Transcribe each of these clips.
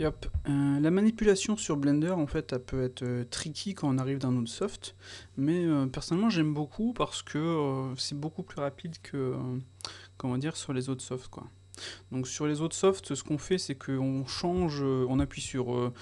Yep. La manipulation sur Blender, en fait, elle peut être tricky quand on arrive d'un autre soft, mais personnellement j'aime beaucoup parce que c'est beaucoup plus rapide que, comment dire, sur les autres softs, quoi. Donc sur les autres softs, ce qu'on fait, c'est qu'on change, on appuie sur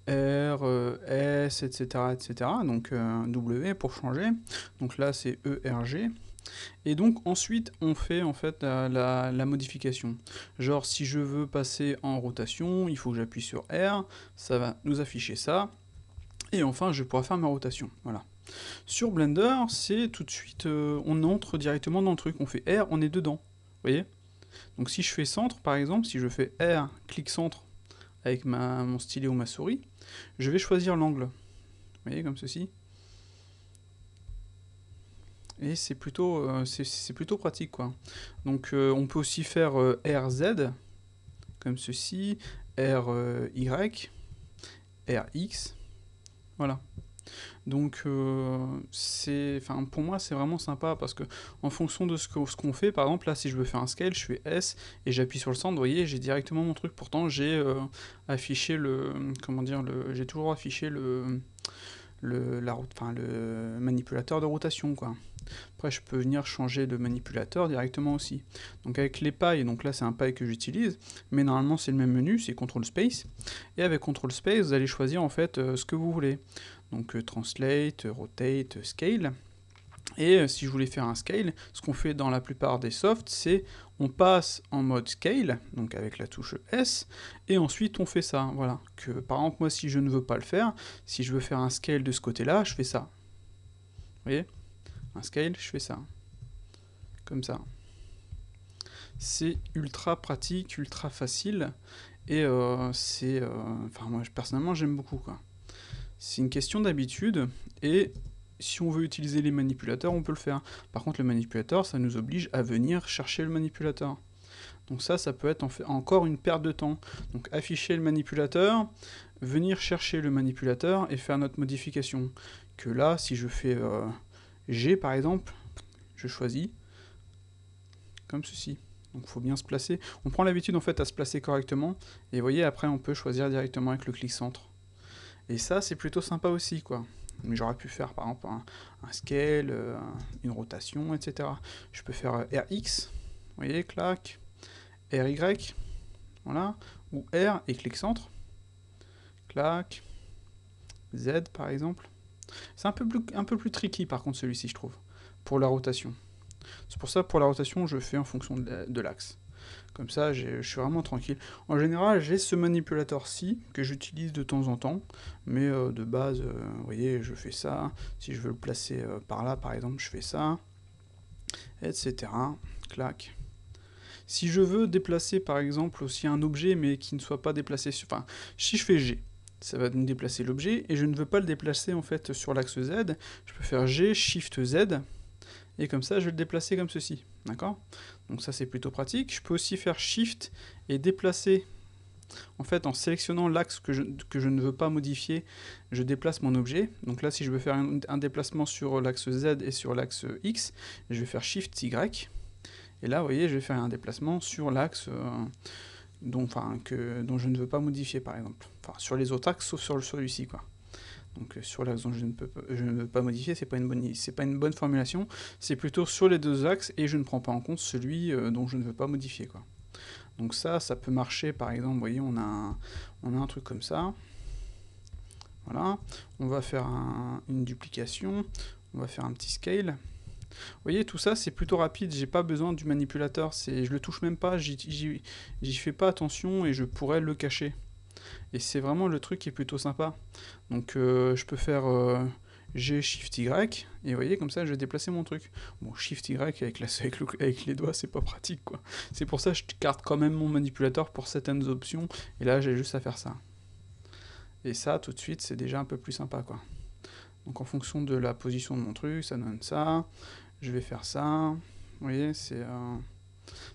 R, S, etc., etc., donc W pour changer. Donc là c'est ERG. Et donc ensuite on fait en fait la modification. Genre si je veux passer en rotation, il faut que j'appuie sur R, ça va nous afficher ça. Et enfin je pourrai faire ma rotation. Voilà. Sur Blender, c'est tout de suite, on entre directement dans le truc. On fait R, on est dedans. Vous voyez? Donc si je fais centre par exemple, si je fais R, clic centre avec mon stylet ou ma souris, je vais choisir l'angle. Vous voyez, comme ceci. Et c'est plutôt pratique, quoi. Donc on peut aussi faire RZ, comme ceci, RY, RX, voilà. Donc enfin, pour moi c'est vraiment sympa parce que en fonction de ce qu'on fait, par exemple là si je veux faire un scale, je fais S et j'appuie sur le centre, vous voyez, j'ai directement mon truc. Pourtant j'ai affiché comment dire, j'ai toujours affiché le manipulateur de rotation, quoi. Après, je peux venir changer de manipulateur directement aussi. Donc avec les pailles, donc là c'est un paille que j'utilise, mais normalement c'est le même menu, c'est CTRL SPACE. Et avec CTRL SPACE, vous allez choisir en fait ce que vous voulez. Donc Translate, Rotate, Scale. Et si je voulais faire un scale, ce qu'on fait dans la plupart des softs, c'est on passe en mode scale, donc avec la touche S, et ensuite on fait ça. Voilà. Que par exemple, moi si je ne veux pas le faire, si je veux faire un scale de ce côté-là, je fais ça. Vous voyez? Un scale, je fais ça. Comme ça. C'est ultra pratique, ultra facile, et enfin moi personnellement j'aime beaucoup, quoi. C'est une question d'habitude, et si on veut utiliser les manipulateurs, on peut le faire. Par contre, le manipulateur, ça nous oblige à venir chercher le manipulateur. Donc ça peut être encore une perte de temps. Donc afficher le manipulateur, venir chercher le manipulateur et faire notre modification. Que là, si je fais G par exemple, je choisis comme ceci. Donc il faut bien se placer. On prend l'habitude en fait à se placer correctement. Et vous voyez, après on peut choisir directement avec le clic centre. Et ça, c'est plutôt sympa aussi, quoi. Mais j'aurais pu faire par exemple un scale, une rotation, etc. Je peux faire RX, vous voyez, clac, RY, voilà, ou R et clic centre, clac, Z par exemple. C'est un peu plus tricky par contre celui-ci, je trouve, pour la rotation. C'est pour ça, pour la rotation, je fais en fonction de l'axe. Comme ça, je suis vraiment tranquille. En général, j'ai ce manipulateur-ci que j'utilise de temps en temps, mais de base, vous voyez, je fais ça. Si je veux le placer par là, par exemple, je fais ça, etc. Clac. Si je veux déplacer, par exemple, aussi un objet, mais qui ne soit pas déplacé sur... Enfin, si je fais G, ça va me déplacer l'objet, et je ne veux pas le déplacer, en fait, sur l'axe Z, je peux faire G, Shift Z, et comme ça je vais le déplacer comme ceci, d'accord? Donc ça c'est plutôt pratique. Je peux aussi faire Shift et déplacer, en fait en sélectionnant l'axe que je ne veux pas modifier, je déplace mon objet. Donc là si je veux faire un déplacement sur l'axe Z et sur l'axe X, je vais faire Shift Y, et là vous voyez je vais faire un déplacement sur l'axe dont je ne veux pas modifier par exemple. Enfin sur les autres axes sauf sur celui-ci, quoi. Donc sur l'axe dont je ne veux pas modifier, c'est pas une bonne formulation, c'est plutôt sur les deux axes et je ne prends pas en compte celui dont je ne veux pas modifier, quoi. Donc ça peut marcher, par exemple, vous voyez, on a un truc comme ça, voilà, on va faire une duplication, on va faire un petit scale. Vous voyez, tout ça c'est plutôt rapide, j'ai pas besoin du manipulateur, je le touche même pas, j'y fais pas attention et je pourrais le cacher. Et c'est vraiment le truc qui est plutôt sympa. Donc je peux faire G, Shift Y, et vous voyez, comme ça je vais déplacer mon truc. Bon, Shift Y avec les doigts, c'est pas pratique, quoi. C'est pour ça que je garde quand même mon manipulateur pour certaines options, et là j'ai juste à faire ça. Et ça, tout de suite, c'est déjà un peu plus sympa, quoi. Donc en fonction de la position de mon truc, ça donne ça. Je vais faire ça. Vous voyez,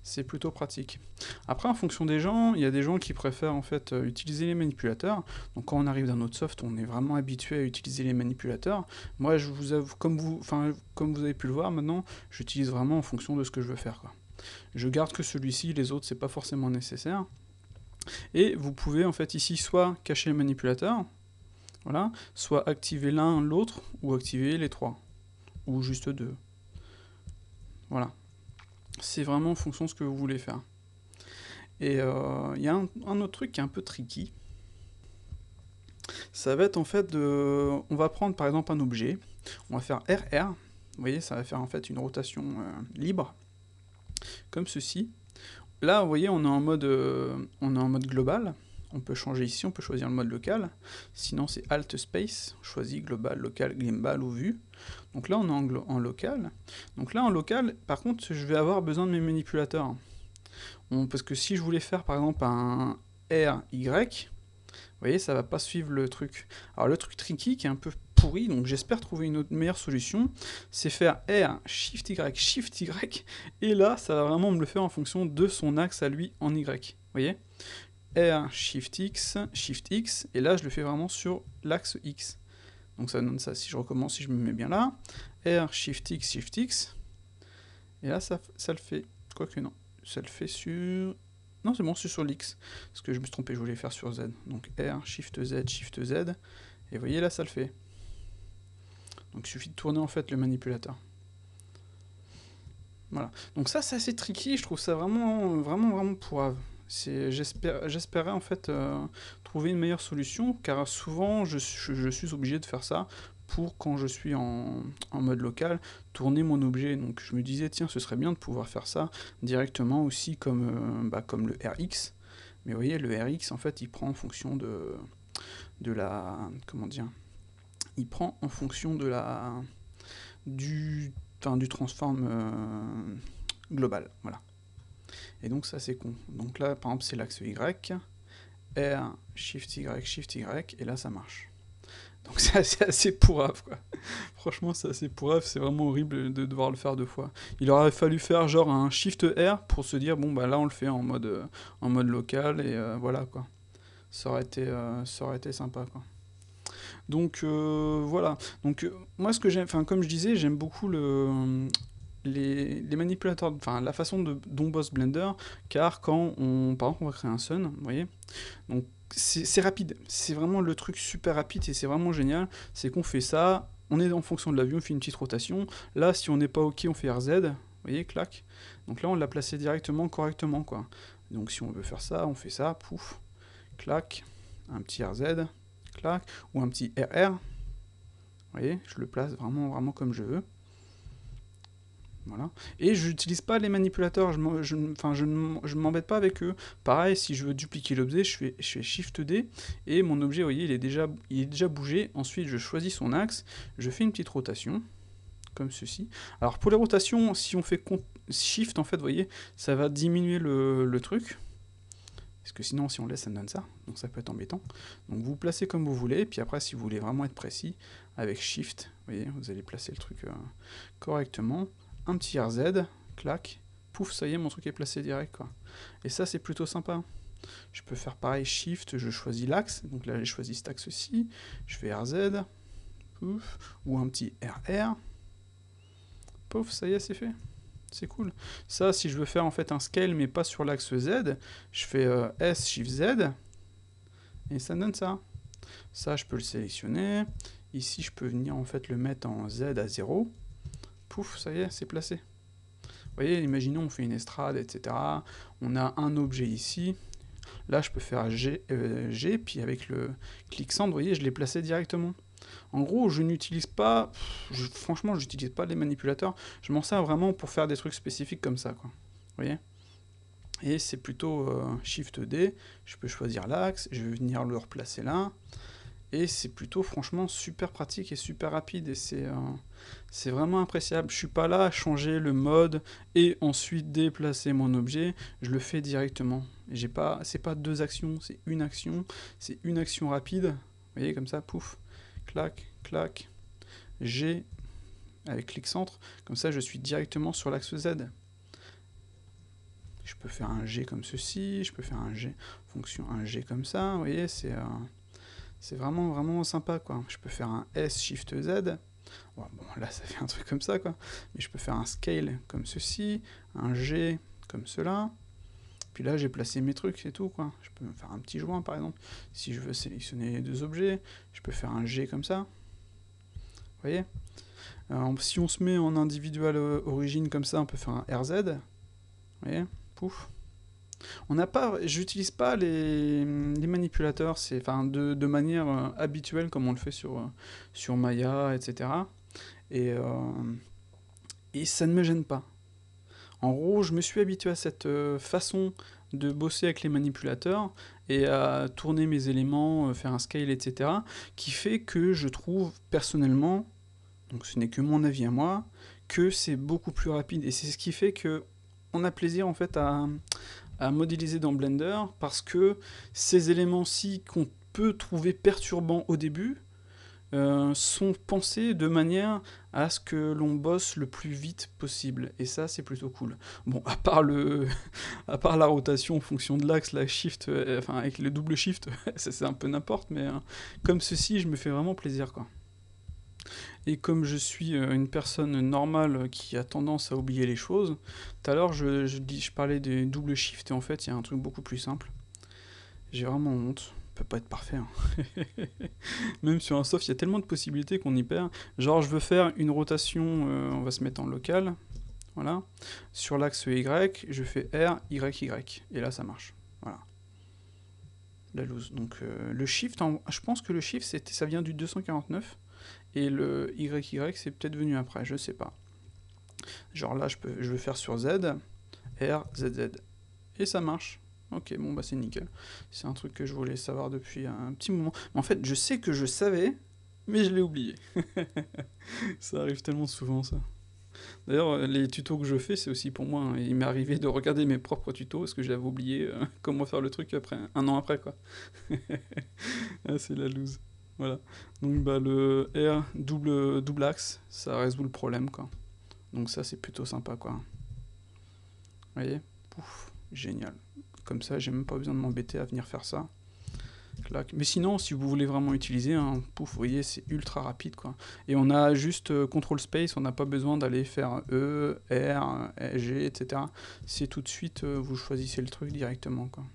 c'est plutôt pratique. Après, en fonction des gens, il y a des gens qui préfèrent en fait utiliser les manipulateurs. Donc quand on arrive dans notre soft, on est vraiment habitué à utiliser les manipulateurs. Moi, je vous avoue, comme vous avez pu le voir maintenant, j'utilise vraiment en fonction de ce que je veux faire, quoi. Je garde que celui-ci, les autres, c'est pas forcément nécessaire. Et vous pouvez en fait ici soit cacher le manipulateur, voilà, soit activer l'un, l'autre, ou activer les trois, ou juste deux. Voilà. C'est vraiment en fonction de ce que vous voulez faire. Et il y a un autre truc qui est un peu tricky. Ça va être en fait de... On va prendre par exemple un objet, on va faire RR, vous voyez, ça va faire en fait une rotation libre, comme ceci. Là, vous voyez, on est en mode global. On peut changer ici, on peut choisir le mode local. Sinon, c'est Alt Space, on choisit global, local, gimbal ou vue. Donc là, on est en local. Donc là, en local, par contre, je vais avoir besoin de mes manipulateurs. Parce que si je voulais faire, par exemple, un RY, vous voyez, ça va pas suivre le truc. Alors le truc tricky, qui est un peu pourri, donc j'espère trouver une autre meilleure solution, c'est faire R, Shift Y, et là, ça va vraiment me le faire en fonction de son axe à lui en Y. Vous voyez, R, Shift X, et là, je le fais vraiment sur l'axe X. Donc ça donne ça. Si je recommence, si je me mets bien là, R, Shift X, et là, ça le fait. Quoique non, ça le fait sur... Non, c'est bon, c'est sur l'X. Parce que je me suis trompé, je voulais faire sur Z. Donc R, Shift Z. Et vous voyez, là, ça le fait. Donc il suffit de tourner, en fait, le manipulateur. Voilà. Donc ça, c'est assez tricky. Je trouve ça vraiment pourrave. J'espérais, en fait, trouver une meilleure solution, car souvent, je suis obligé de faire ça pour, quand je suis en mode local, tourner mon objet. Donc je me disais, tiens, ce serait bien de pouvoir faire ça directement aussi comme le RX. Mais vous voyez, le RX, en fait, il prend en fonction de la... Comment dire? Il prend en fonction de la... du transform global, voilà. Et donc ça, c'est con. Donc là, par exemple, c'est l'axe Y. R, Shift Y, et là, ça marche. Donc c'est assez pourrave, quoi. Franchement, c'est assez pourrave, c'est vraiment horrible de devoir le faire deux fois. Il aurait fallu faire genre un Shift R pour se dire, bon, bah là, on le fait en mode local, et voilà, quoi. Ça aurait été sympa, quoi. Donc voilà. Donc moi, ce que j'aime, enfin, comme je disais, j'aime beaucoup les manipulateurs, enfin la façon dont bosse Blender, car quand par exemple, on va créer un sun, vous voyez, donc c'est rapide, c'est vraiment le truc super rapide et c'est vraiment génial, c'est qu'on fait ça, on est en fonction de la vue, on fait une petite rotation, là si on n'est pas ok, on fait RZ, vous voyez, clac, donc là on l'a placé directement, correctement, quoi. Donc si on veut faire ça, on fait ça, pouf, clac, un petit RZ, clac, ou un petit RR, vous voyez, je le place vraiment comme je veux. Voilà. Et je n'utilise pas les manipulateurs, je ne m'embête pas avec eux. Pareil, si je veux dupliquer l'objet, je fais Shift D, et mon objet, vous voyez, il est déjà bougé. Ensuite, je choisis son axe, je fais une petite rotation, comme ceci. Alors pour les rotations, si on fait Shift, en fait, vous voyez, ça va diminuer le truc. Parce que sinon, si on laisse, ça me donne ça. Donc ça peut être embêtant. Donc vous placez comme vous voulez, puis après, si vous voulez vraiment être précis, avec Shift, vous voyez, vous allez placer le truc correctement. Un petit RZ, clac, pouf, ça y est, mon truc est placé direct, quoi. Et ça, c'est plutôt sympa. Je peux faire pareil, Shift, je choisis l'axe, donc là, j'ai choisi cet axe-ci, je fais RZ, pouf, ou un petit RR, pouf, ça y est, c'est fait. C'est cool. Ça, si je veux faire en fait un scale, mais pas sur l'axe Z, je fais S, Shift Z, et ça donne ça. Ça, je peux le sélectionner. Ici, je peux venir en fait le mettre en Z à 0. Pouf, ça y est, c'est placé. Vous voyez, imaginons on fait une estrade, etc. On a un objet ici. Là, je peux faire G, puis avec le clic centre, vous voyez, je l'ai placé directement. En gros, je n'utilise pas... franchement, je n'utilise pas les manipulateurs. Je m'en sers vraiment pour faire des trucs spécifiques comme ça, quoi. Vous voyez? Et c'est plutôt Shift D. Je peux choisir l'axe, je vais venir le replacer là. Et c'est plutôt, franchement, super pratique et super rapide, et c'est vraiment appréciable. Je suis pas là à changer le mode et ensuite déplacer mon objet, je le fais directement. C'est pas deux actions, c'est une action rapide. Vous voyez, comme ça, pouf, clac, clac, G, avec clic centre, comme ça je suis directement sur l'axe Z. Je peux faire un G comme ceci, je peux faire un G, fonction un G comme ça, vous voyez, c'est vraiment sympa, quoi. Je peux faire un S Shift Z. Ouais, bon, là, ça fait un truc comme ça, quoi. Mais je peux faire un scale comme ceci, un G comme cela. Puis là, j'ai placé mes trucs, c'est tout, quoi. Je peux me faire un petit joint, par exemple. Si je veux sélectionner 2 objets, je peux faire un G comme ça. Vous voyez? Si on se met en individual origine comme ça, on peut faire un RZ. Vous voyez? Pouf. On n'a pas, j'utilise pas les manipulateurs, enfin de manière habituelle comme on le fait sur Maya, etc. Et ça ne me gêne pas. En gros, je me suis habitué à cette façon de bosser avec les manipulateurs et à tourner mes éléments, faire un scale, etc. qui fait que je trouve personnellement, donc ce n'est que mon avis à moi, que c'est beaucoup plus rapide. Et c'est ce qui fait que on a plaisir en fait à modéliser dans Blender, parce que ces éléments-ci qu'on peut trouver perturbants au début sont pensés de manière à ce que l'on bosse le plus vite possible, et ça c'est plutôt cool. Bon, à part la rotation en fonction de l'axe, la shift, enfin avec le double shift, c'est un peu n'importe, mais comme ceci, je me fais vraiment plaisir, quoi. Et comme je suis une personne normale qui a tendance à oublier les choses, tout à l'heure je parlais des double shift, et en fait il y a un truc beaucoup plus simple. J'ai vraiment honte. Peut pas être parfait. Hein. Même sur un soft, il y a tellement de possibilités qu'on y perd. Genre, je veux faire une rotation, on va se mettre en local. Voilà. Sur l'axe Y, je fais R, Y, Y. Et là, ça marche. Voilà. La loose. Donc, le shift, je pense que le shift, ça vient du 249. Et le YY, c'est peut-être venu après, je sais pas. Genre là, je veux faire sur Z, R, ZZ. Et ça marche. Ok, bon bah c'est nickel. C'est un truc que je voulais savoir depuis un petit moment. Mais en fait, je sais que je savais, mais je l'ai oublié. Ça arrive tellement souvent, ça. D'ailleurs, les tutos que je fais, c'est aussi pour moi. Hein. Il m'est arrivé de regarder mes propres tutos, parce que j'avais oublié comment faire le truc après, un an après, quoi. Ah, c'est la loose. Voilà. Donc bah le R double axe, ça résout le problème, quoi. Donc ça, c'est plutôt sympa, quoi. Vous voyez? Pouf, génial. Comme ça, j'ai même pas besoin de m'embêter à venir faire ça. Clac. Mais sinon, si vous voulez vraiment utiliser, hein, pouf, vous voyez, c'est ultra rapide, quoi. Et on a juste control space, on n'a pas besoin d'aller faire E, R, G, etc. C'est tout de suite, vous choisissez le truc directement, quoi.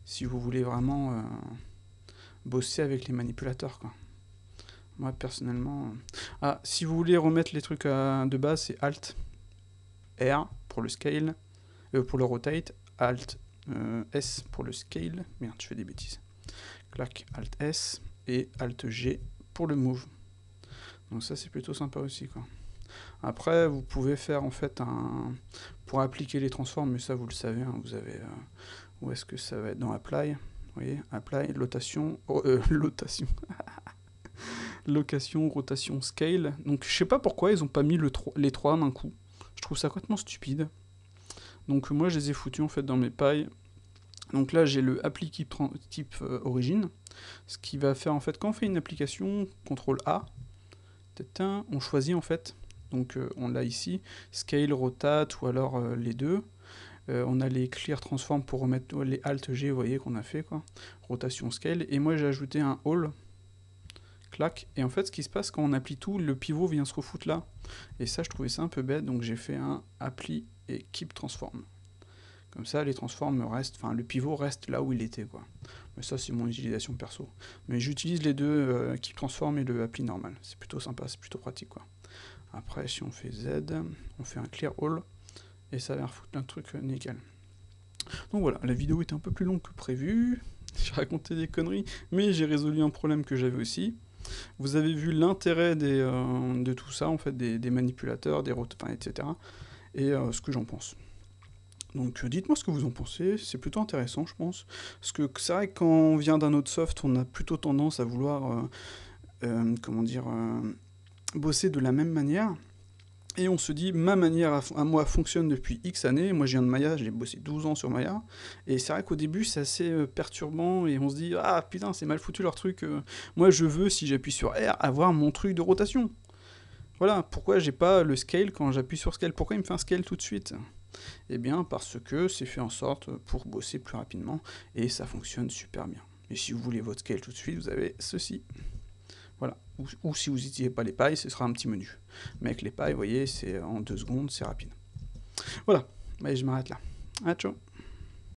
Si vous voulez vraiment bosser avec les manipulateurs, quoi. Moi, personnellement... Ah, si vous voulez remettre les trucs de base, c'est Alt, R pour le scale, pour le rotate, Alt, S pour le scale, merde je fais des bêtises, clac, Alt S, et Alt G pour le move. Donc ça c'est plutôt sympa aussi, quoi. Après vous pouvez faire en fait pour appliquer les transforms, mais ça vous le savez, hein, vous avez, où est-ce que ça va être, dans Apply, vous voyez, Apply, location, location, rotation, scale. Donc je sais pas pourquoi ils ont pas mis les trois d'un coup, je trouve ça complètement stupide. Donc moi je les ai foutus en fait dans mes pailles. Donc là j'ai le appli type origine, ce qui va faire en fait quand on fait une application, CTRL A, on choisit en fait, donc on l'a ici, scale, rotate ou alors les deux. On a les clear transform pour remettre les alt G, vous voyez qu'on a fait, quoi. Rotation, scale, et moi j'ai ajouté un all, clac, et en fait ce qui se passe quand on applique tout, le pivot vient se refoutre là. Et ça je trouvais ça un peu bête, donc j'ai fait un appli et keep transform. Comme ça, les transforms restent, enfin le pivot reste là où il était, quoi. Mais ça, c'est mon utilisation perso. Mais j'utilise les deux, keep transform et le appli normal. C'est plutôt sympa, c'est plutôt pratique, quoi. Après, si on fait Z, on fait un clear all, et ça va refoutre un truc nickel. Donc voilà, la vidéo était un peu plus longue que prévu. J'ai raconté des conneries, mais j'ai résolu un problème que j'avais aussi. Vous avez vu l'intérêt de tout ça, en fait, des manipulateurs, des rotations, etc. Et ce que j'en pense. Donc dites-moi ce que vous en pensez, c'est plutôt intéressant je pense, parce que c'est vrai que quand on vient d'un autre soft, on a plutôt tendance à vouloir, comment dire, bosser de la même manière, et on se dit, ma manière à moi fonctionne depuis X années, moi je viens de Maya, j'ai bossé 12 ans sur Maya, et c'est vrai qu'au début c'est assez perturbant, et on se dit, ah putain c'est mal foutu leur truc, moi je veux, si j'appuie sur R, avoir mon truc de rotation. Voilà, pourquoi j'ai pas le scale quand j'appuie sur scale, pourquoi il me fait un scale tout de suite ? Eh bien parce que c'est fait en sorte pour bosser plus rapidement et ça fonctionne super bien. Et si vous voulez votre scale tout de suite, vous avez ceci. Voilà. Ou si vous n'utilisez pas les pailles, ce sera un petit menu. Mais avec les pailles, vous voyez, c'est en 2 secondes, c'est rapide. Voilà. Mais je m'arrête là. Ah, ciao.